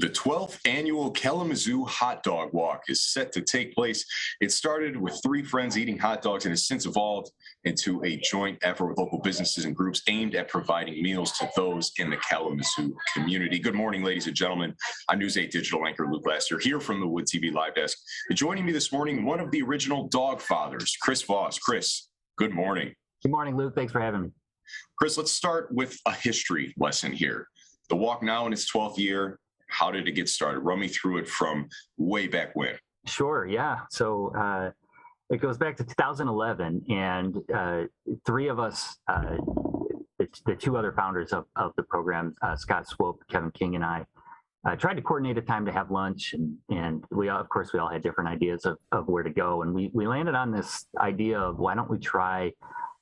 The 12th annual Kalamazoo Hot Dog Walk is set to take place. It started with three friends eating hot dogs and has since evolved into a joint effort with local businesses and groups aimed at providing meals to those in the Kalamazoo community. Good morning, ladies and gentlemen. I'm News 8 digital anchor Luke Laster here from the Wood TV Live Desk. Joining me this morning, one of the original dog fathers, Chris Voss. Chris, good morning. Good morning, Luke. Thanks for having me. Chris, let's start with a history lesson here. The walk now in its 12th year. How did it get started? Run me through it from way back when. Sure, yeah. So it goes back to 2011, and three of us, the two other founders of the program, Scott Swope, Kevin King, and I, tried to coordinate a time to have lunch, and we all had different ideas of where to go, and we landed on this idea of why don't we try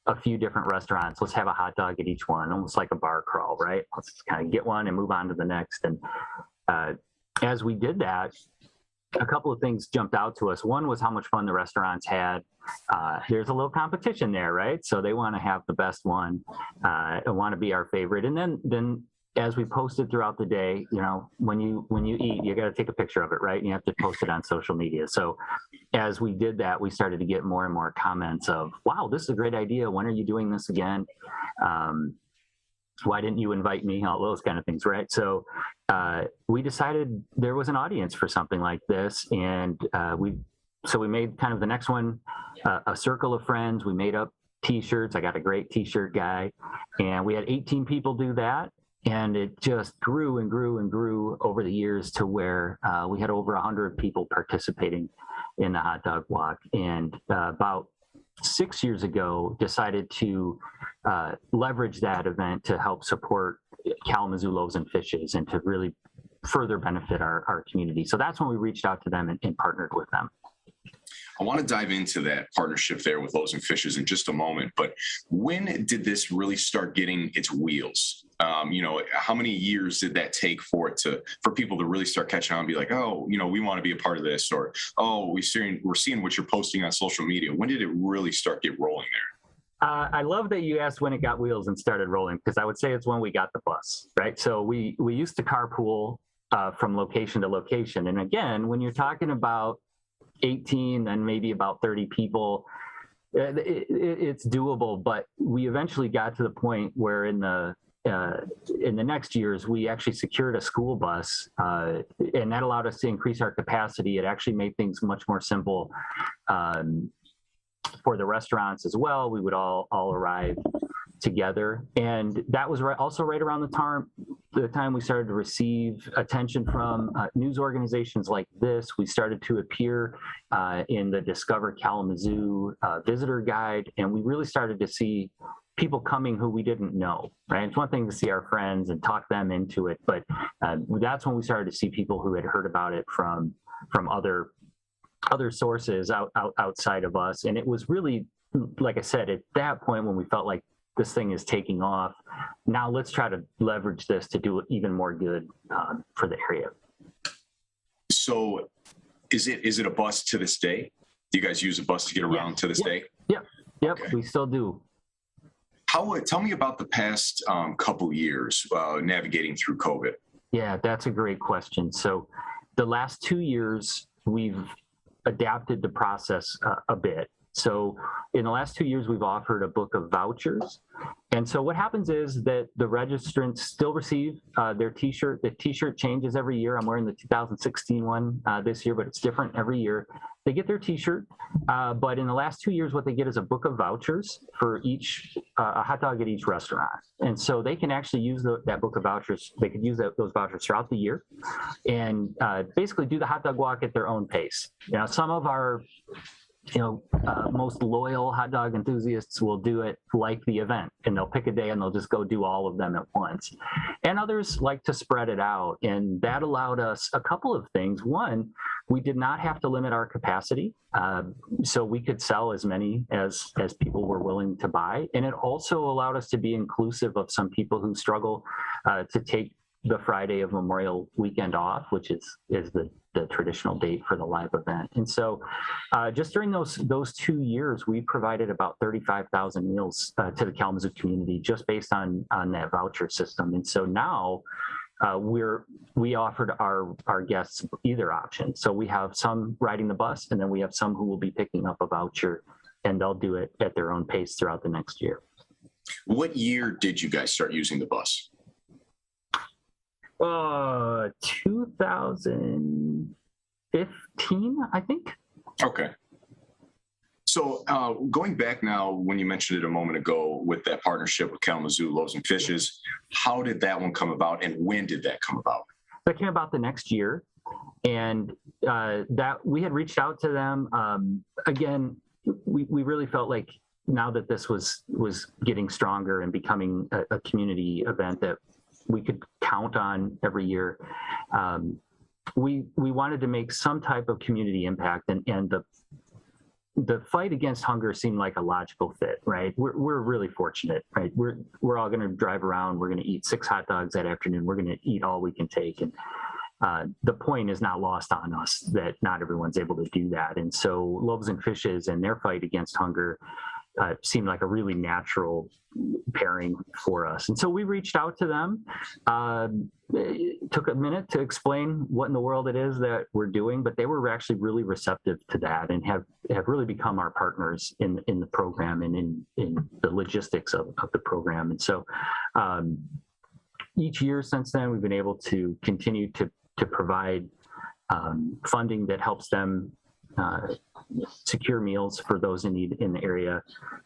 a few different restaurants. Let's have a hot dog at each one, almost like a bar crawl, right? Let's kind of get one and move on to the next. And as we did that, a couple of things jumped out to us. One was how much fun the restaurants had. There's a little competition there, right? So they want to have the best one, and want to be our favorite. And then as we posted throughout the day, you know, when you eat, you got to take a picture of it, right? And you have to post it on social media. So as we did that, we started to get more and more comments of, wow, this is a great idea. When are you doing this again? Why didn't you invite me? All those kind of things, right? So we decided there was an audience for something like this, and we made kind of the next one a circle of friends. We made up T-shirts. I got a great T-shirt guy, and we had 18 people do that, and it just grew and grew and grew over the years to where we had over 100 people participating in the hot dog walk, and about 6 years ago decided to leverage that event to help support Kalamazoo Loaves and Fishes and to really further benefit our community. So that's when we reached out to them and partnered with them. I want to dive into that partnership there with Loaves and Fishes in just a moment, but when did this really start getting its wheels? How many years did that take for people to really start catching on and be like, oh, we want to be a part of this, or, oh, we're seeing what you're posting on social media. When did it really start get rolling there? I love that you asked when it got wheels and started rolling, because I would say it's when we got the bus, right? So we used to carpool from location to location. And again, when you're talking about 18, then maybe about 30 people, it's doable. But we eventually got to the point where in the next years, we actually secured a school bus, and that allowed us to increase our capacity. It actually made things much more simple for the restaurants as well. We would all arrive together, and that was also right around the time we started to receive attention from news organizations like this. We started to appear in the Discover Kalamazoo visitor guide, and we really started to see people coming who we didn't know, right? It's one thing to see our friends and talk them into it, but that's when we started to see people who had heard about it from other sources outside of us. And it was really, like I said, at that point when we felt like this thing is taking off, now let's try to leverage this to do even more good for the area. So is it a bus to this day? Do you guys use a bus to get around to this day? Yep, Okay. We still do. Tell me about the past couple years navigating through COVID. Yeah, that's a great question. So the last 2 years, we've adapted the process a bit. So in the last 2 years, we've offered a book of vouchers. And so what happens is that the registrants still receive their T-shirt. The T-shirt changes every year. I'm wearing the 2016 one this year, but it's different every year. They get their T-shirt, but in the last 2 years, what they get is a book of vouchers for each, a hot dog at each restaurant. And so they can actually use that book of vouchers. They could use those vouchers throughout the year and basically do the hot dog walk at their own pace. Some of our most loyal hot dog enthusiasts will do it like the event, and they'll pick a day and they'll just go do all of them at once. And others like to spread it out, and that allowed us a couple of things. One, we did not have to limit our capacity, so we could sell as many as people were willing to buy. And it also allowed us to be inclusive of some people who struggle to take the Friday of Memorial Weekend off, which is the traditional date for the live event. And so just during those 2 years, we provided about 35,000 meals to the Kalamazoo community just based on that voucher system. And so now we offered our guests either option. So we have some riding the bus, and then we have some who will be picking up a voucher, and they'll do it at their own pace throughout the next year. What year did you guys start using the bus? 2015, I think. Okay. So going back now, when you mentioned it a moment ago with that partnership with Kalamazoo Loaves and Fishes, how did that one come about, and when did that come about? That came about the next year, and that we had reached out to them. Again, we really felt like now that this was getting stronger and becoming a community event that we could count on every year, we wanted to make some type of community impact, and the fight against hunger seemed like a logical fit, right? We're really fortunate, right? We're all going to drive around. We're going to eat 6 hot dogs that afternoon. We're going to eat all we can take, and the point is not lost on us that not everyone's able to do that. And so Loaves and Fishes and their fight against hunger seemed like a really natural pairing for us. And so we reached out to them. It took a minute to explain what in the world it is that we're doing, but they were actually really receptive to that and have really become our partners in the program and in the logistics of the program. And so each year since then, we've been able to continue to provide funding that helps them secure meals for those in need in the area.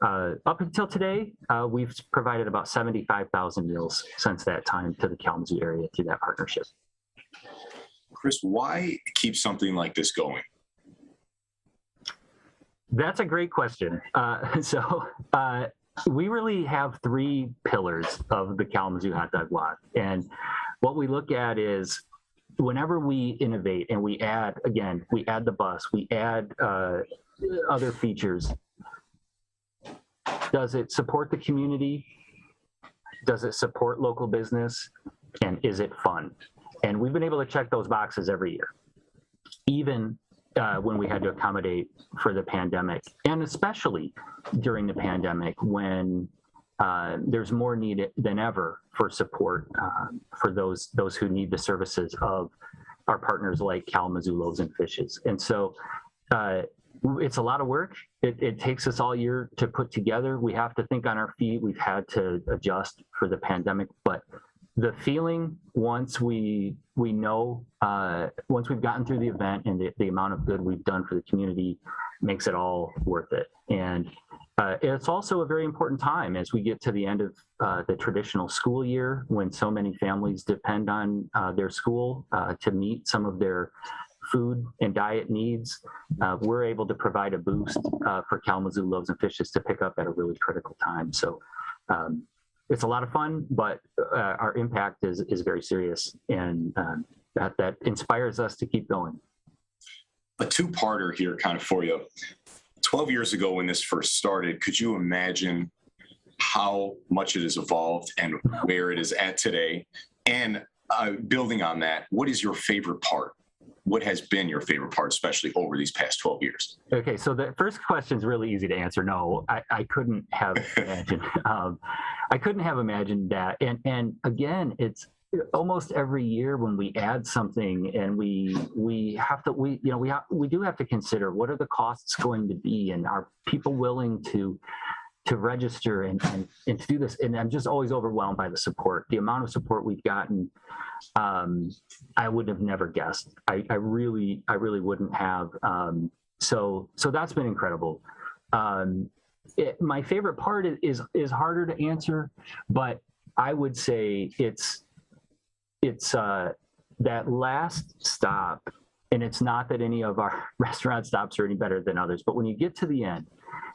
Up until today, we've provided about 75,000 meals since that time to the Kalamazoo area through that partnership. Chris, why keep something like this going? That's a great question. We really have 3 pillars of the Kalamazoo Hot Dog Walk. And what we look at is whenever we innovate and we add the bus, we add other features, does it support the community? Does it support local business? And is it fun? And we've been able to check those boxes every year, even when we had to accommodate for the pandemic, and especially during the pandemic when there's more need than ever for support for those who need the services of our partners like Kalamazoo Loaves and Fishes. And so it's a lot of work. It takes us all year to put together. We have to think on our feet. We've had to adjust for the pandemic, but the feeling once we know, once we've gotten through the event and the amount of good we've done for the community makes it all worth it. And it's also a very important time as we get to the end of the traditional school year, when so many families depend on their school to meet some of their food and diet needs. We're able to provide a boost for Kalamazoo Loaves and Fishes to pick up at a really critical time. So it's a lot of fun, but our impact is very serious, and that inspires us to keep going. A 2-parter here kind of for you. 12 years ago when this first started, could you imagine how much it has evolved and where it is at today? And building on that, what is your favorite part? What has been your favorite part, especially over these past 12 years? Okay, so the first question is really easy to answer. No, I couldn't have imagined. I couldn't have imagined that. And again, it's almost every year when we add something, and we do have to consider what are the costs going to be, and are people willing to register and to do this. And I'm just always overwhelmed by the support, the amount of support we've gotten. I would have never guessed. I really wouldn't have. So that's been incredible. My favorite part is harder to answer, but I would say it's that last stop. And it's not that any of our restaurant stops are any better than others, but when you get to the end,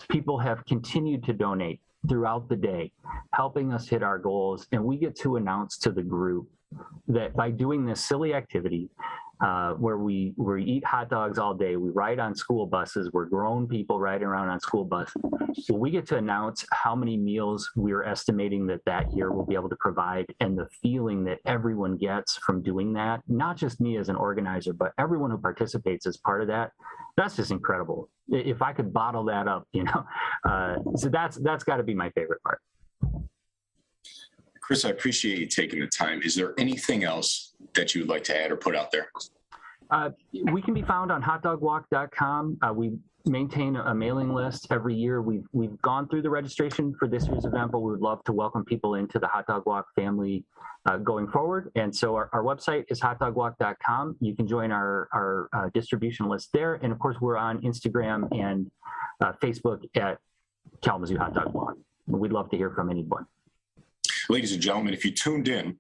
people have continued to donate throughout the day, helping us hit our goals. And we get to announce to the group that by doing this silly activity, where we eat hot dogs all day, we ride on school buses, we're grown people riding around on school buses. So we get to announce how many meals we're estimating that year we'll be able to provide, and the feeling that everyone gets from doing that, not just me as an organizer, but everyone who participates as part of that. That's just incredible. If I could bottle that up, so that's got to be my favorite part. Chris, I appreciate you taking the time. Is there anything else that you would like to add or put out there? We can be found on hotdogwalk.com. We maintain a mailing list every year. We've gone through the registration for this year's event, but we would love to welcome people into the Hot Dog Walk family going forward. And so our website is hotdogwalk.com. You can join our distribution list there. And of course, we're on Instagram and Facebook at Kalamazoo Hot Dog Walk. We'd love to hear from anyone. Ladies and gentlemen, if you tuned in,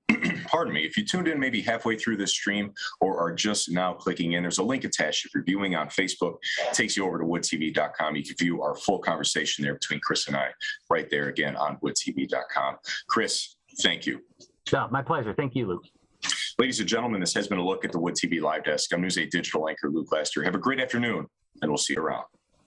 pardon me, if you tuned in maybe halfway through this stream or are just now clicking in, there's a link attached. If you're viewing on Facebook, it takes you over to woodtv.com. You can view our full conversation there between Chris and I right there again on woodtv.com. Chris, thank you. Yeah, my pleasure. Thank you, Luke. Ladies and gentlemen, this has been a look at the Wood TV Live Desk. I'm News 8 Digital anchor Luke Laster. Have a great afternoon, and we'll see you around.